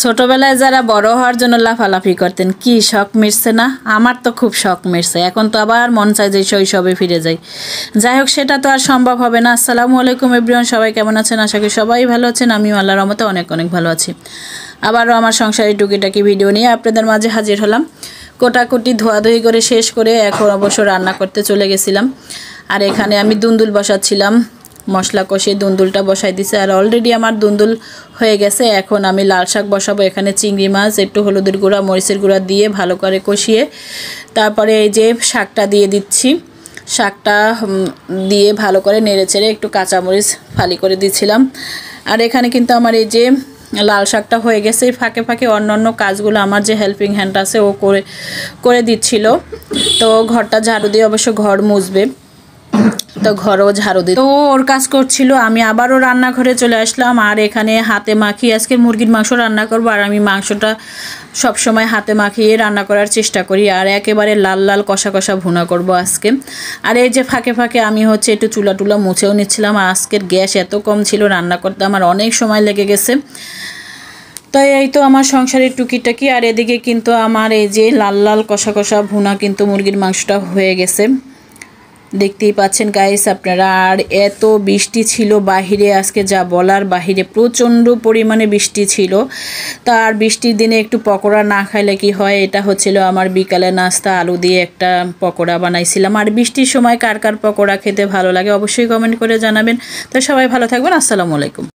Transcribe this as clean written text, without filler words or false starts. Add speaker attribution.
Speaker 1: ছোটবেলায় যারা বড় হওয়ার জন্য লাফালাফি করতেন কি শখ মিটছে না? আমার তো খুব শখ মিটছে। এখন তো আবার মন চায় যে শৈশবে ফিরে যাই। যাই হোক, সেটা তো আর সম্ভব হবে না। আসসালামু আলাইকুম এভরিওয়ান, সবাই কেমন আছেন? আশা করি সবাই ভালো আছেন। আমিও আল্লাহর রহমতে অনেক অনেক ভালো আছি। আবারও আমার সংসারের টুকিটাকি ভিডিও নিয়ে আপনাদের মাঝে হাজির হলাম। কোটাকুটি ধোয়াধুয়ি করে শেষ করে এখন অবশ্য রান্না করতে চলে গেছিলাম। আর এখানে আমি দুন্দুল বসাচ্ছিলাম, মশলা কষিয়ে দুন্দুলটা বসাই দিছে। আর অলরেডি আমার দুন্দুল হয়ে গেছে। এখন আমি লাল শাক বসাবো। এখানে চিংড়ি মাছ, একটু হলুদের গুঁড়া, মরিচের গুঁড়া দিয়ে ভালো করে কষিয়ে তারপরে এই যে শাকটা দিয়ে দিচ্ছি। শাকটা দিয়ে ভালো করে নেড়েচেড়ে একটু কাঁচামরিচ ফালি করে দিচ্ছিলাম। আর এখানে কিন্তু আমার এই যে লাল শাকটা হয়ে গেছে। ফাঁকে ফাঁকে অন্য কাজগুলো আমার যে হেল্পিং হ্যান্ড আছে ও করে দিচ্ছিল। তো ঘরটা ঝাড়ু দিয়ে অবশ্য ঘর মুছবে, তো ঘরও ঝাড়ু দিই, তো ওর কাজ করছিল। আমি আবারও রান্নাঘরে চলে আসলাম। আর এখানে হাতে মাখিয়ে আজকে মুরগির মাংস রান্না করব। আর আমি মাংসটা সবসময় হাতে মাখিয়ে রান্না করার চেষ্টা করি। আর একেবারে লাল লাল কষা কষা ভুনা করব আজকে। আর এই যে ফাঁকে ফাঁকে আমি একটু চুলা টুলা মুছেও নিচ্ছিলাম। আর আজকের গ্যাস এত কম ছিল, রান্না করতে আমার অনেক সময় লেগে গেছে। তাই এই তো আমার সংসারের টুকিটাকি। আর এদিকে কিন্তু আমার এই যে লাল লাল কষা কষা ভুনা কিন্তু মুরগির মাংসটা হয়ে গেছে, দেখতেই পাচ্ছেন গাইস আপনারা। আর এত বৃষ্টি ছিল বাহিরে আজকে, যা বলার বাহিরে, প্রচণ্ড পরিমাণে বৃষ্টি ছিল। তার বৃষ্টির দিনে একটু পকোড়া না খাইলে কি হয়। এটা হচ্ছিল আমার বিকালে নাস্তা, আলু দিয়ে একটা পকোড়া বানাইছিলাম। আর বৃষ্টির সময় কার কার পকোড়া খেতে ভালো লাগে অবশ্যই কমেন্ট করে জানাবেন। তো সবাই ভালো থাকবেন। আসসালামু আলাইকুম।